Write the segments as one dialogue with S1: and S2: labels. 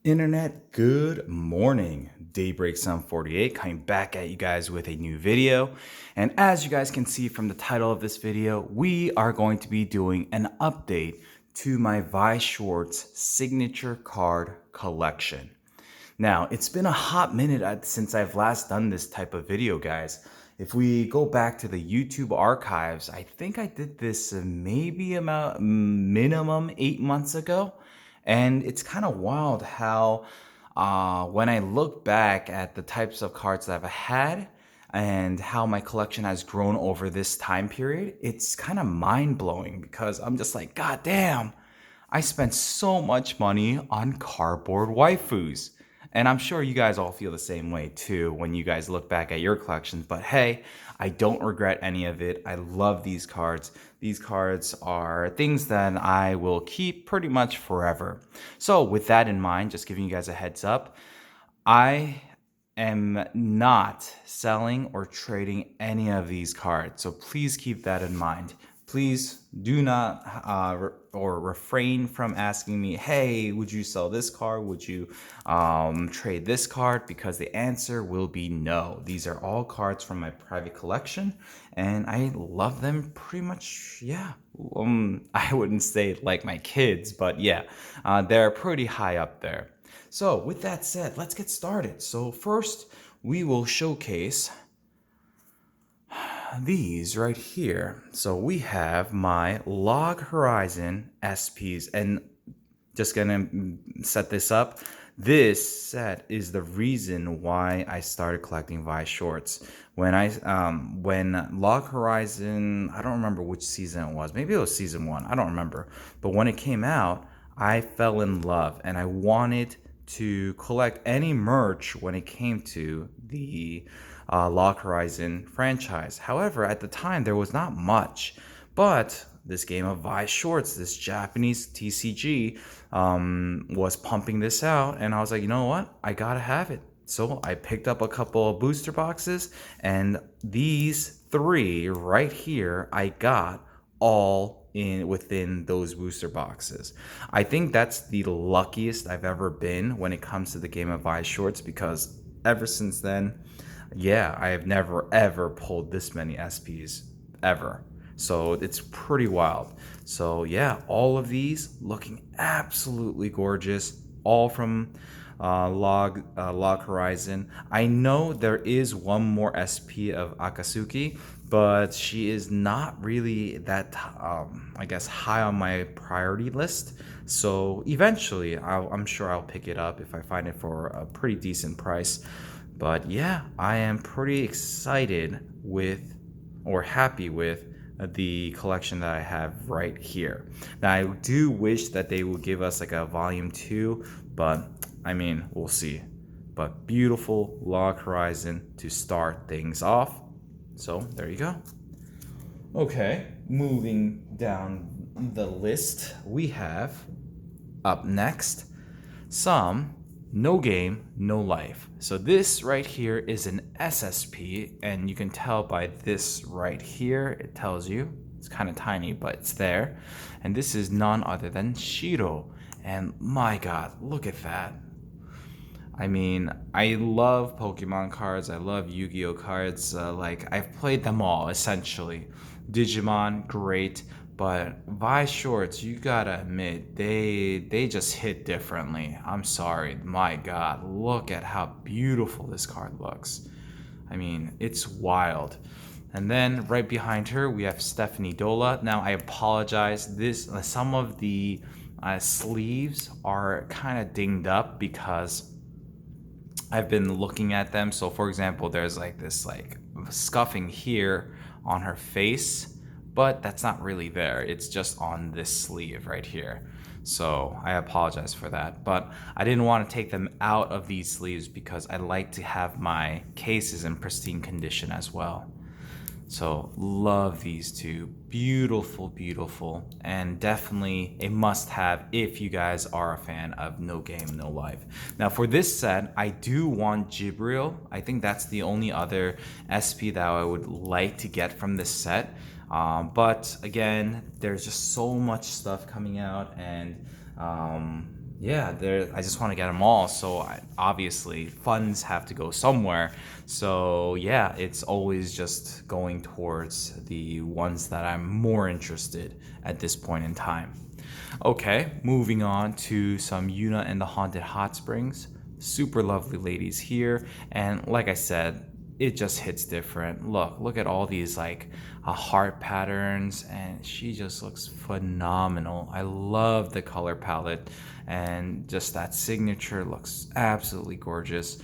S1: Internet, good morning. Daybreak Sun 48 coming back at you guys with a new video. And as you guys can see from the title of this video, we are going to be doing an update to my Weiss Schwarz signature card collection. Now, it's been a hot minute since I've last done this type of video, guys. If we go back to the YouTube archives, I think I did this maybe about minimum 8 months ago. And it's kind of wild how when I look back at the types of cards that I've had and how my collection has grown over this time period, it's kind of mind blowing because I'm just like, God damn, I spent so much money on cardboard waifus. And I'm sure you guys all feel the same way too when you guys look back at your collections. But hey, I don't regret any of it. I love these cards. These cards are things that I will keep pretty much forever. So, with that in mind, just giving you guys a heads up, I am not selling or trading any of these cards. So please keep that in mind. Please do not or refrain from asking me, hey, would you sell this card? Would you trade this card? Because the answer will be no. These are all cards from my private collection and I love them pretty much, yeah. I wouldn't say like my kids, but yeah, they're pretty high up there. So with that said, let's get started. So first, we will showcase these right here. So we have my Log Horizon SPs, and just gonna set this up. This set is the reason why I started collecting Weiss Schwarz. When Log Horizon, I don't remember which season it was. Maybe it was season 1. I don't remember. But when it came out, I fell in love, and I wanted to collect any merch when it came to the Log Horizon franchise. However, at the time, there was not much. But this game of Weiss Schwarz, this Japanese TCG, was pumping this out. And I was like, you know what? I gotta have it. So I picked up a couple of booster boxes. And these three right here, I got all in within those booster boxes. I think that's the luckiest I've ever been when it comes to the game of Weiss Schwarz, because ever since then, yeah, I have never ever pulled this many SPs ever. So it's pretty wild. So yeah, all of these looking absolutely gorgeous, all from Log Horizon. I know there is one more SP of Akatsuki, but she is not really that, I guess, high on my priority list. So eventually, I'm sure I'll pick it up if I find it for a pretty decent price. But yeah, I am pretty excited with, or happy with, the collection that I have right here. Now, I do wish that they would give us like a volume 2, but I mean, we'll see. But beautiful Log Horizon to start things off. So there you go. Okay, moving down the list, we have up next some No Game, No Life. So this right here is an SSP, and you can tell by this right here, it tells you, it's kind of tiny, but it's there. And this is none other than Shiro. And my god, look at that. I mean, I love Pokemon cards. I love Yu-Gi-Oh cards. Like, I've played them all, essentially. Digimon, great. But Weiss Schwarz, you gotta admit, they just hit differently. I'm sorry. My god, look at how beautiful this card looks. I mean, it's wild. And then right behind her, we have Stephanie Dola. Now, I apologize. Some of the sleeves are kind of dinged up because I've been looking at them. So for example, there's like this like scuffing here on her face, but that's not really there. It's just on this sleeve right here. So I apologize for that, but I didn't want to take them out of these sleeves because I like to have my cases in pristine condition as well. So love these two. Beautiful, beautiful, and definitely a must-have if you guys are a fan of No Game, No Life. Now for this set, I do want Jibril. I think that's the only other SP that I would like to get from this set. But again, there's just so much stuff coming out, and Yeah, there. I just want to get them all. So obviously, funds have to go somewhere. So yeah, it's always just going towards the ones that I'm more interested at this point in time. Okay, moving on to some Yuna and the Haunted Hot Springs. Super lovely ladies here, and like I said, it just hits different. Look at all these like heart patterns, and she just looks phenomenal. I love the color palette, and just that signature looks absolutely gorgeous.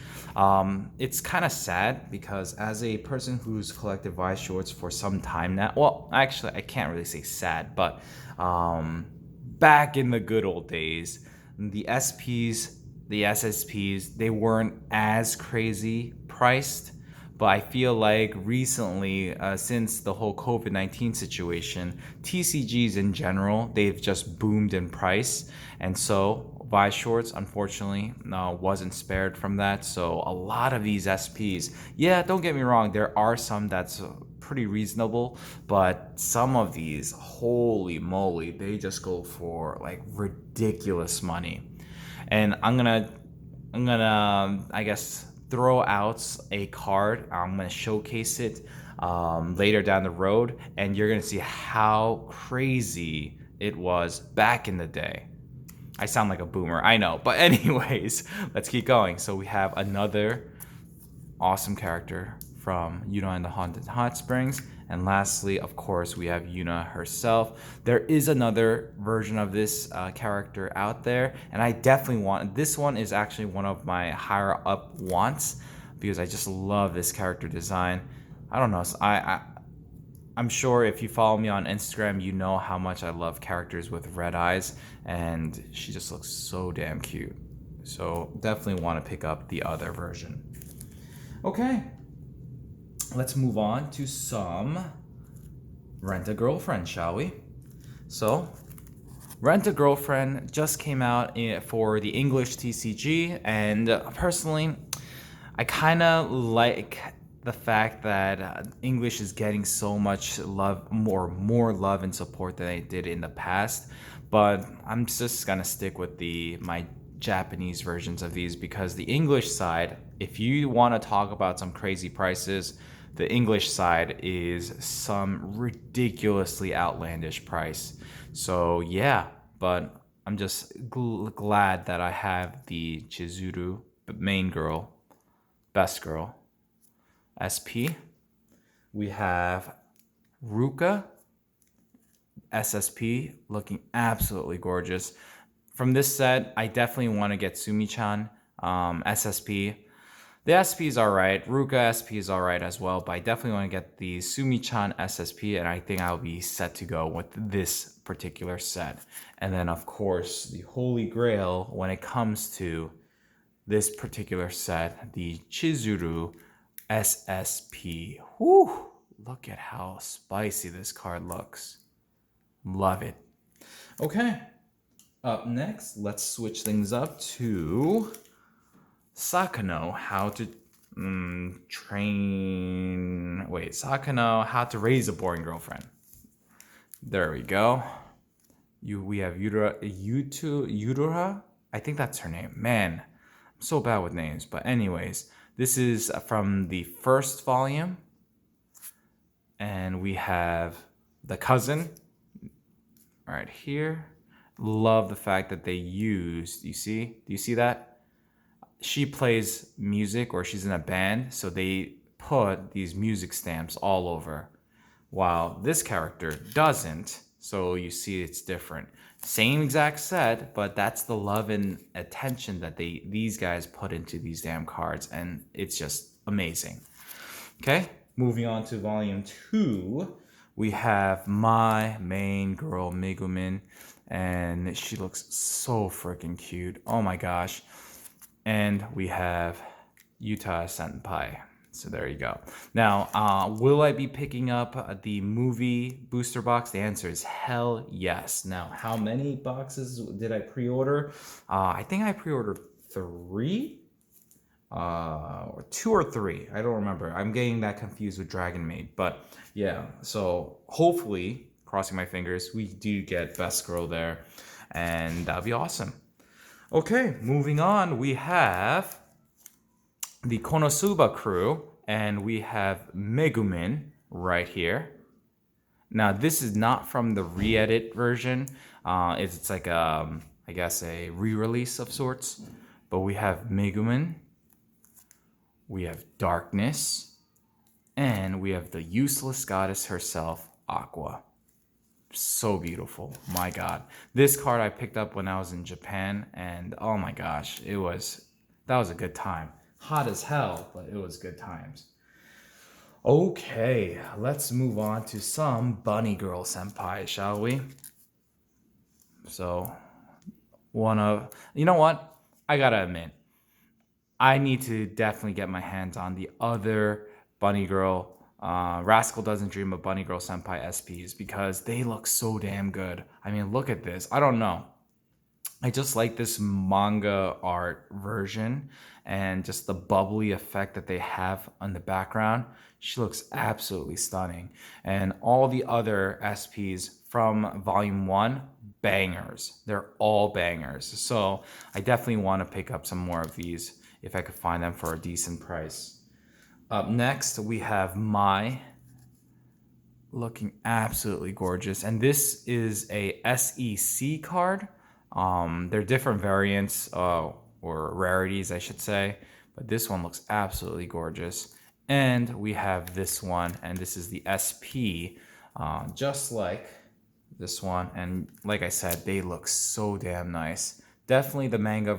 S1: It's kind of sad because as a person who's collected Weiss Schwarz for some time now, well, actually, I can't really say sad, but back in the good old days, the SPs, the SSPs, they weren't as crazy priced. But I feel like recently, since the whole COVID-19 situation, TCGs in general, they've just boomed in price. And so Weiss Schwarz, unfortunately, wasn't spared from that. So a lot of these SPs, yeah, don't get me wrong, there are some that's pretty reasonable, but some of these, holy moly, they just go for like ridiculous money. And I'm gonna I guess throw out a card. I'm gonna showcase it later down the road, and you're gonna see how crazy it was back in the day. I sound like a boomer, I know, but anyways, let's keep going. So we have another awesome character from Yuna and the Haunted Hot Springs. And lastly, of course, we have Yuna herself. There is another version of this character out there, and I definitely want this one. Is actually one of my higher up wants because I just love this character design. I don't know. I'm sure if you follow me on Instagram, you know how much I love characters with red eyes, and she just looks so damn cute. So definitely want to pick up the other version. Okay, let's move on to some Rent a Girlfriend, shall we? So, Rent a Girlfriend just came out for the English TCG, and personally, I kind of like the fact that English is getting so much love, more love and support than it did in the past. But I'm just gonna stick with my Japanese versions of these because the English side, if you want to talk about some crazy prices, the English side is some ridiculously outlandish price. So yeah, but I'm just glad that I have the Chizuru main girl, best girl, SP. We have Ruka, SSP, looking absolutely gorgeous. From this set, I definitely want to get Sumi-chan, SSP. The SP is alright, Ruka SP is alright as well, but I definitely want to get the Sumi-chan SSP, and I think I'll be set to go with this particular set. And then, of course, the holy grail when it comes to this particular set, the Chizuru SSP. Whew! Look at how spicy this card looks. Love it. Okay. Up next, let's switch things up to Sakano, how to Sakano, how to raise a boring girlfriend. There we go. We have Yudura. I think that's her name. Man, I'm so bad with names. But anyways, this is from the first volume. And we have the cousin right here. Love the fact that they used, do you see that? She plays music, or she's in a band, so they put these music stamps all over, while this character doesn't, so you see it's different. Same exact set, but that's the love and attention that these guys put into these damn cards, and it's just amazing. Okay, moving on to volume 2, we have my main girl, Megumin, and she looks so freaking cute. Oh my gosh. And we have Yuta Senpai. So there you go. Now, will I be picking up the movie booster box? The answer is hell yes. Now, how many boxes did I pre-order? I think I pre-ordered 3? Or 2 or 3. I don't remember. I'm getting that confused with Dragon Maid. But yeah, so hopefully, crossing my fingers, we do get Best Girl there. And that'll be awesome. Okay, moving on, we have the Konosuba crew, and we have Megumin right here. Now, this is not from the re-edit version. It's like I guess a re-release of sorts. But we have Megumin, we have Darkness, and we have the useless goddess herself, Aqua. So beautiful, my God. This card I picked up when I was in Japan, and oh my gosh, that was a good time. Hot as hell, but it was good times. Okay, let's move on to some bunny girl senpai, shall we? So, you know what? I gotta admit, I need to definitely get my hands on the other bunny girl. Rascal doesn't dream of bunny girl senpai SPs because they look so damn good. I mean, look at this. I don't know. I just like this manga art version and just the bubbly effect that they have on the background. She looks absolutely stunning. And all the other SPs from volume 1, bangers. They're all bangers. So I definitely want to pick up some more of these if I could find them for a decent price. Up next, we have Mai, looking absolutely gorgeous. And this is a SEC card. They're different variants or rarities, I should say, but this one looks absolutely gorgeous. And we have this one, and this is the SP, just like this one. And like I said, they look so damn nice. Definitely the manga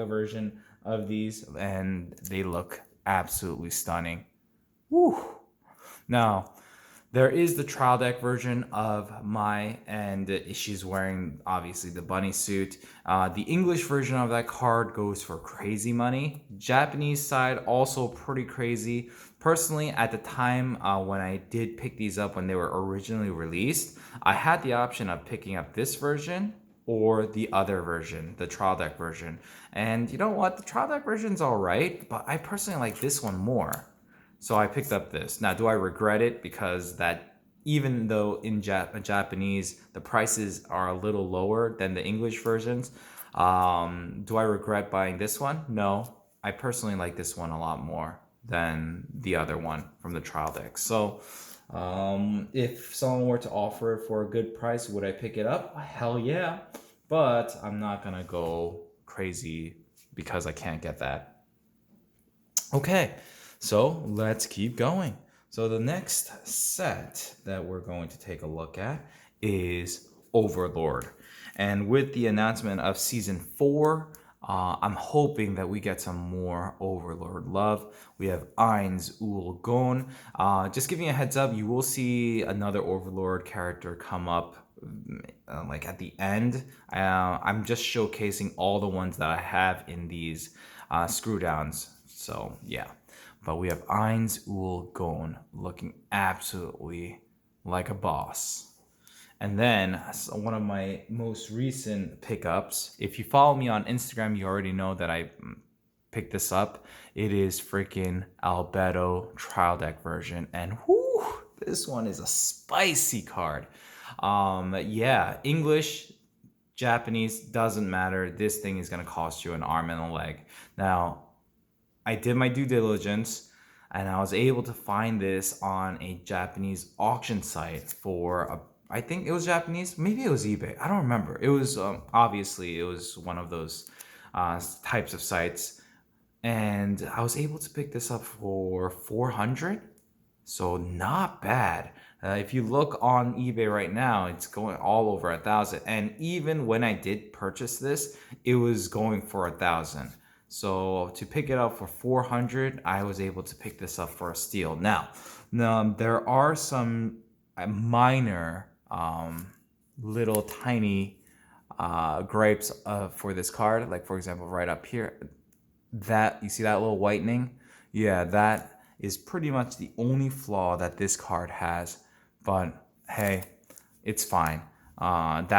S1: version of these, and they look absolutely stunning. Woo! Now, there is the trial deck version of Mai, and she's wearing obviously the bunny suit. The English version of that card goes for crazy money. Japanese side also pretty crazy. Personally, at the time when I did pick these up when they were originally released, I had the option of picking up this version or the other version, the trial deck version. And you know what? The trial deck version's all right, but I personally like this one more. So I picked up this. Now, do I regret it? Because that, even though in Japanese the prices are a little lower than the English versions, do I regret buying this one? No. I personally like this one a lot more than the other one from the trial deck. So if someone were to offer it for a good price, would I pick it up? Hell yeah. But I'm not going to go crazy because I can't get that. Okay, so let's keep going. So the next set that we're going to take a look at is Overlord. And with the announcement of season 4, I'm hoping that we get some more Overlord love. We have Eins Ul Gon. Just giving you a heads up, you will see another Overlord character come up like at the end. I'm just showcasing all the ones that I have in these screw downs. So yeah, but we have Eins Ul Gon looking absolutely like a boss. And then one of my most recent pickups, if you follow me on Instagram, you already know that I picked this up. It is freaking Albedo trial deck version. And whoo, this one is a spicy card. Yeah, English, Japanese, doesn't matter. This thing is going to cost you an arm and a leg. Now, I did my due diligence and I was able to find this on a Japanese auction site for I think it was Japanese, maybe it was eBay. I don't remember. It was obviously it was one of those types of sites, and I was able to pick this up for 400. So not bad. If you look on eBay right now, it's going all over 1,000. And even when I did purchase this, it was going for 1,000. So to pick it up for 400, I was able to pick this up for a steal. Now there are some minor, little tiny gripes for this card. Like for example, right up here, that you see that little whitening? Yeah, that is pretty much the only flaw that this card has. But hey, it's fine. It's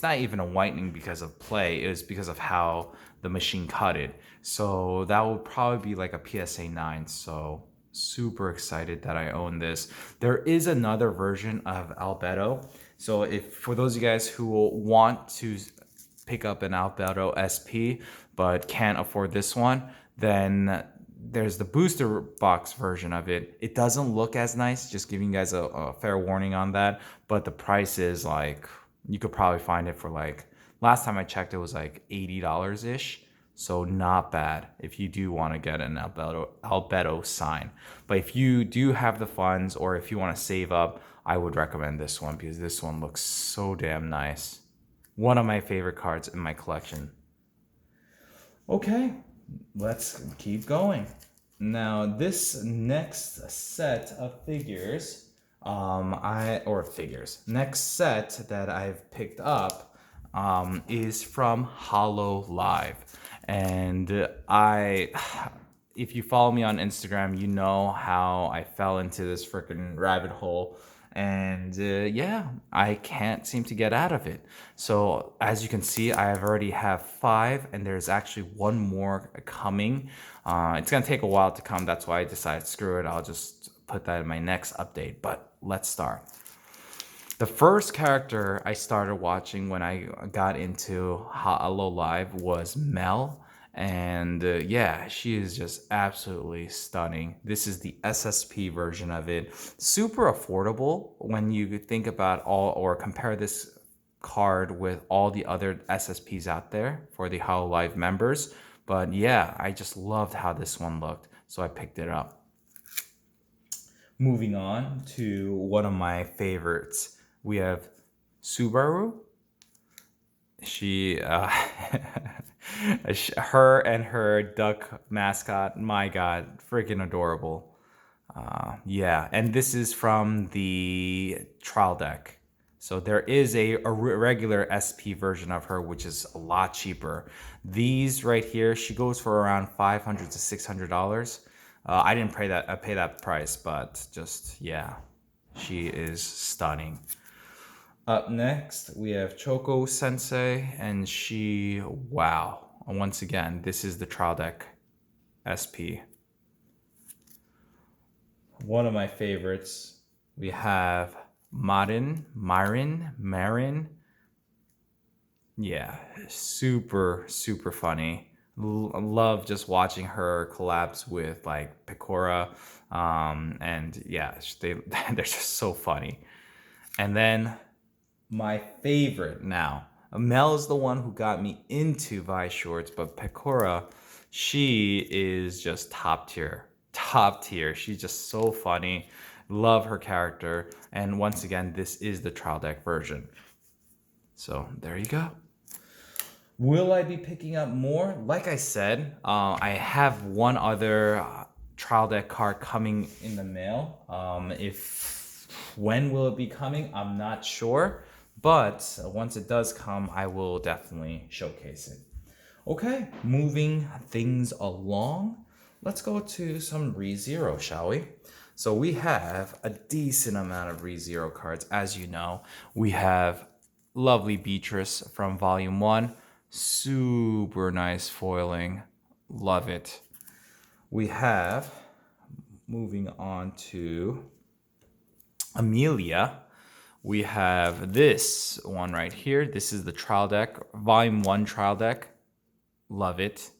S1: not even a whitening because of play. It was because of how the machine cut it. So that would probably be like a PSA 9. So super excited that I own this. There is another version of Albedo So if for those of you guys who want to pick up an Albedo SP but can't afford this one, then there's the booster box version of it. It doesn't look as nice, just giving you guys a fair warning on that, but the price is like, you could probably find it for like, last time I checked it was like $80 ish. So not bad if you do want to get an Albedo sign. But if you do have the funds, or if you want to save up, I would recommend this one because this one looks so damn nice. One of my favorite cards in my collection. Okay, let's keep going. Now this next set of figures, next set that I've picked up is from Hollow Live. And if you follow me on Instagram, you know how I fell into this freaking rabbit hole. And yeah, I can't seem to get out of it. So as you can see, I already have 5, and there's actually one more coming. It's gonna take a while to come. That's why I decided, screw it, I'll just put that in my next update. But let's start. The first character I started watching when I got into Hollow Live was Mel. And yeah, she is just absolutely stunning. This is the SSP version of it. Super affordable when you think about or compare this card with all the other SSPs out there for the Hollow Live members. But yeah, I just loved how this one looked, so I picked it up. Moving on to one of my favorites. We have Subaru. She, her and her duck mascot, my God, freaking adorable. Yeah, and this is from the trial deck. So there is a regular SP version of her, which is a lot cheaper. These right here, she goes for around $500 to $600. I didn't pay that price, but just, yeah, she is stunning. Up next, we have Choco Sensei, and she, wow. Once again, this is the trial deck SP. One of my favorites, we have Marin. Yeah, super, super funny. Love just watching her collabs with like Pecora. And yeah, they're just so funny. And then my favorite now. Mel is the one who got me into Weiss Schwarz, but Pecora, she is just top tier. Top tier. She's just so funny. Love her character. And once again, this is the trial deck version. So there you go. Will I be picking up more? Like I said, I have one other trial deck card coming in the mail. When will it be coming? I'm not sure. But once it does come, I will definitely showcase it. Okay, moving things along. Let's go to some ReZero, shall we? So we have a decent amount of ReZero cards. As you know, we have lovely Beatrice from Volume 1. Super nice foiling. Love it. We have, moving on to Amelia. We have this one right here. This is the trial deck, Volume 1 trial deck. Love it.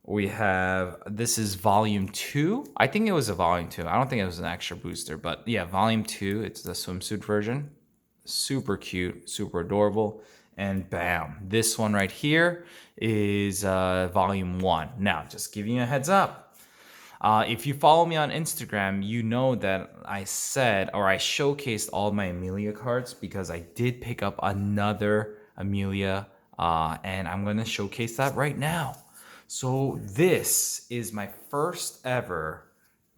S1: We have, this is Volume 2. I think it was a Volume 2. I don't think it was an extra booster, but yeah, Volume 2. It's the swimsuit version. Super cute, super adorable. And bam, this one right here is Volume 1. Now, just giving you a heads up. If you follow me on Instagram, you know that I said, or I showcased all my Amelia cards because I did pick up another Amelia, and I'm going to showcase that right now. So this is my first ever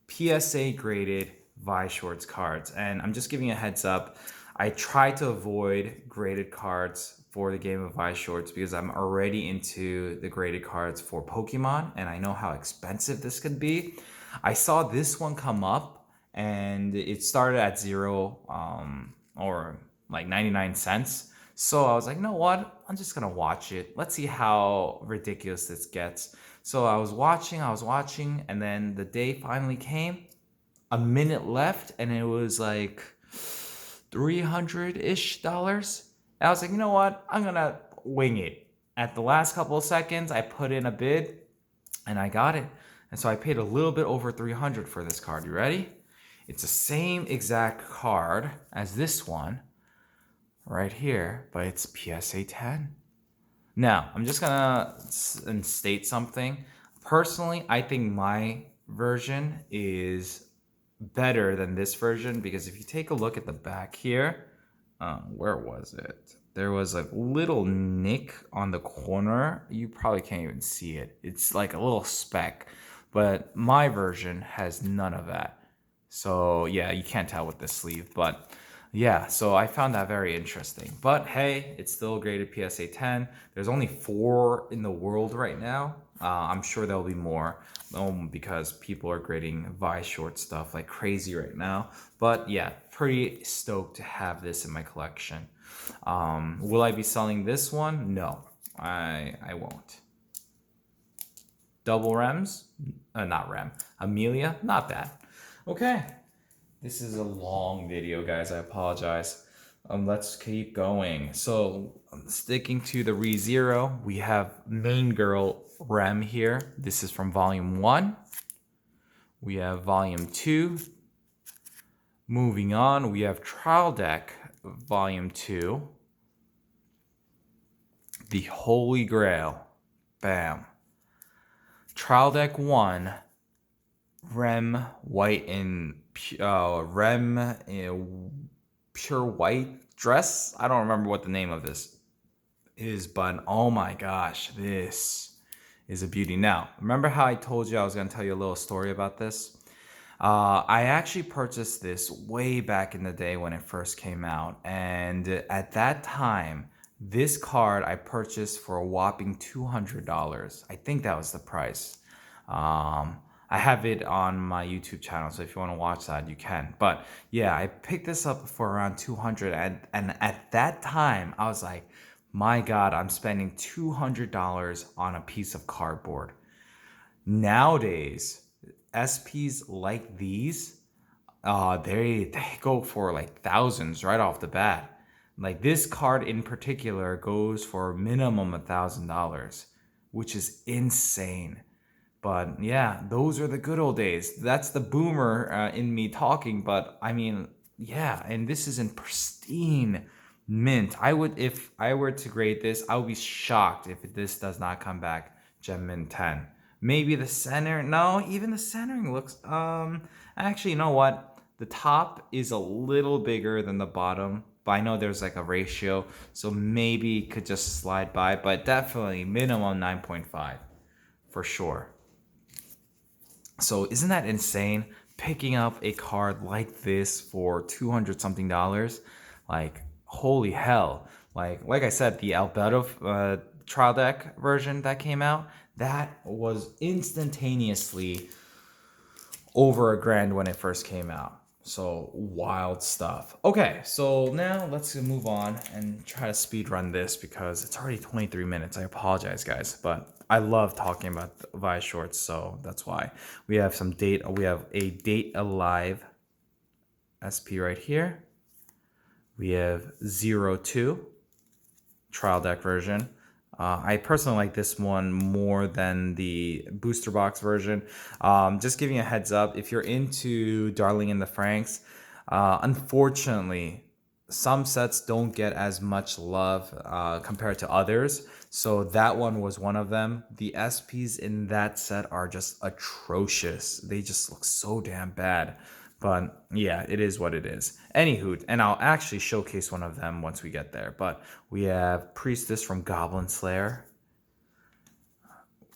S1: PSA graded Weiss Schwarz cards, and I'm just giving a heads up. I try to avoid graded cards for the game of Weiss Schwarz because I'm already into the graded cards for Pokemon, and I know how expensive this could be. I saw this one come up, and it started at $0 or like 99 cents. So I was like, you know what? I'm just gonna watch it. Let's see how ridiculous this gets. So I was watching, and then the day finally came. A minute left, and it was like $300-ish. I was like, you know what? I'm going to wing it. At the last couple of seconds, I put in a bid and I got it. And so I paid a little bit over 300 for this card. You ready? It's the same exact card as this one right here, but it's PSA 10. Now, I'm just gonna state something. Personally, I think my version is better than this version because if you take a look at the back here, where was it? There was a little nick on the corner. You probably can't even see it. It's like a little speck, but my version has none of that. So yeah, you can't tell with this sleeve, but yeah, so I found that very interesting. But hey, it's still graded PSA 10. There's only 4 in the world right now. I'm sure there'll be more because people are grading Weiss Schwarz stuff like crazy right now. But yeah, pretty stoked to have this in my collection. Will I be selling this one? No, I won't. Double Rems? Not Rem. Amelia? Not that. Okay. This is a long video, guys. I apologize. Let's keep going. So, sticking to the ReZero, we have Main Girl Rem here. This is from Volume 1. We have Volume 2. Moving on, we have Trial Deck Volume 2. The Holy Grail. Bam. Trial Deck 1. Rem White and Rem Pure White Dress. I don't remember what the name of this is, but oh my gosh, this is a beauty. Now, remember how I told you I was going to tell you a little story about this? I actually purchased this way back in the day when it first came out, and at that time, this card I purchased for a whopping $200. I think that was the price. I have it on my YouTube channel, so if you want to watch that, you can. But yeah, I picked this up for around 200, and at that time, I was like, my God, I'm spending $200 on a piece of cardboard. Nowadays, SPs like these, they go for like thousands right off the bat. Like this card in particular goes for minimum $1,000, which is insane. But yeah, those are the good old days. That's the boomer in me talking. But I mean, yeah, and this is in pristine mint. I would, if I were to grade this, I would be shocked if this does not come back Gem Mint 10. Maybe the center, no, even the centering looks, actually, you know what? The top is a little bigger than the bottom, but I know there's like a ratio, so maybe it could just slide by, but definitely minimum 9.5 for sure. So isn't that insane? Picking up a card like this for 200 something dollars, like holy hell! Like I said, the Albedo trial deck version that came out, that was instantaneously over $1,000 when it first came out. So wild stuff. Okay, so now let's move on and try to speed run this because it's already 23 minutes. I apologize, guys, but I love talking about Weiss Schwarz, so that's why. We have some date. We have a Date Alive SP right here. We have 02 trial deck version. I personally like this one more than the booster box version. Just giving a heads up, if you're into Darling in the Franxx, unfortunately, some sets don't get as much love compared to others. So that one was one of them. The SPs in that set are just atrocious. They just look so damn bad. But yeah, it is what it is. Anywho, and I'll actually showcase one of them once we get there. But we have Priestess from Goblin Slayer.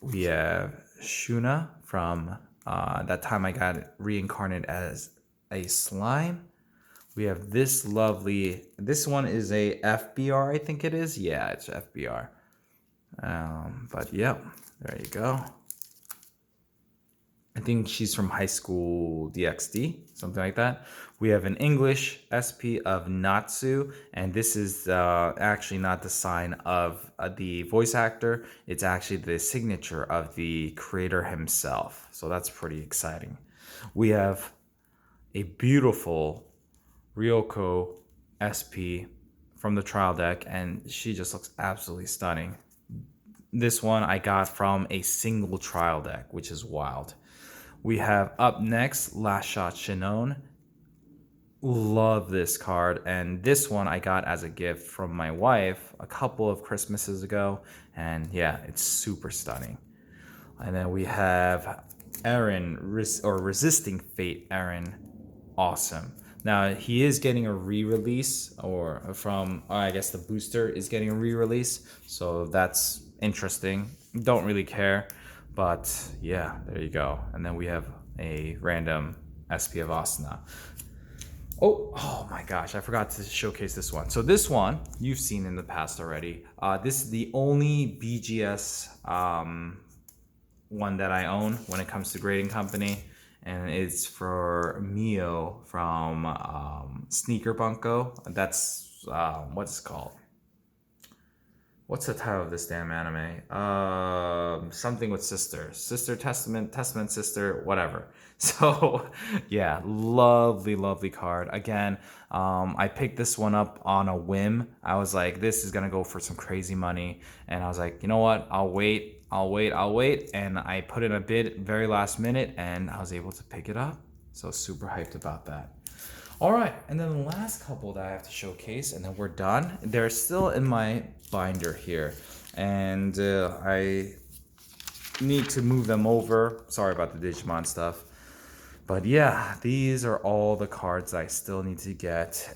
S1: We have Shuna from that time I got reincarnated as a slime. We have this lovely, this one is a FBR, I think it is. Yeah, it's FBR. But yeah, there you go. I think she's from High School DxD, something like that. We have an English SP of Natsu, and this is actually not the sign of the voice actor. It's actually the signature of the creator himself. So that's pretty exciting. We have a beautiful Ryoko SP from the trial deck, and she just looks absolutely stunning. This one I got from a single trial deck, which is wild. We have up next Last Shot Shinon. Love this card, and this one I got as a gift from my wife a couple of Christmases ago, and yeah, it's super stunning. And then we have Eren, Resisting Fate Eren. Awesome. Now he is getting a re-release, or from I guess the booster is getting a re-release, so that's interesting. Don't really care, but yeah, there you go. And then we have a random SP of Asuna. Oh my gosh, I forgot to showcase this one. So this one you've seen in the past already. This is the only BGS one that I own when it comes to grading company, and it's for Mio from Sneaker Bunko. That's what's it called? What's the title of this damn anime? Something with sister testament sister, whatever. So yeah, lovely card. Again, I picked this one up on a whim. I was like, this is gonna go for some crazy money, and I was like, you know what? I'll wait, and I put in a bid very last minute, and I was able to pick it up. So super hyped about that. All right, and then the last couple that I have to showcase, and then we're done. They're still in my binder here, and I need to move them over. Sorry about the Digimon stuff. But yeah, these are all the cards I still need to get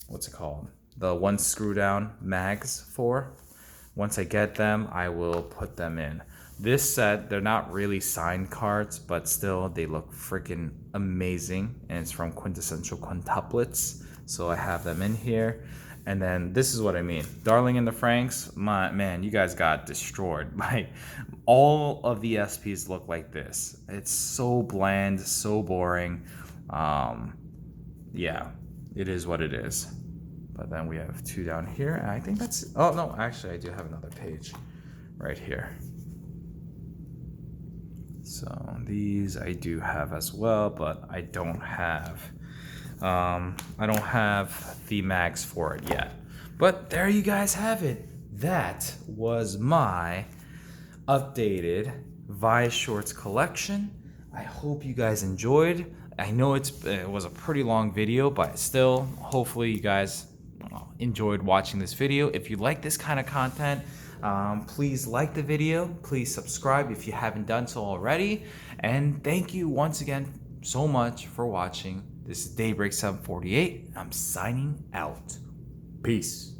S1: what's it called? The one screw down mags for. Once I get them, I will put them in. This set, they're not really signed cards, but still they look freaking amazing. And it's from Quintessential Quintuplets. So I have them in here. And then this is what I mean. Darling in the Franxx, man, you guys got destroyed. Like, all of the SPs look like this. It's so bland, so boring. Yeah, it is what it is. But then we have two down here. And I think that's, oh no, actually I do have another page right here. So these I do have as well, but I don't have the mags for it yet. But there you guys have it. That was my updated Weiss Schwarz collection. I hope you guys enjoyed. I know it was a pretty long video, but still, hopefully you guys enjoyed watching this video. If you like this kind of content, please like the video. Please subscribe if you haven't done so already. And thank you once again so much for watching. This is Daybreak 748. I'm signing out. Peace.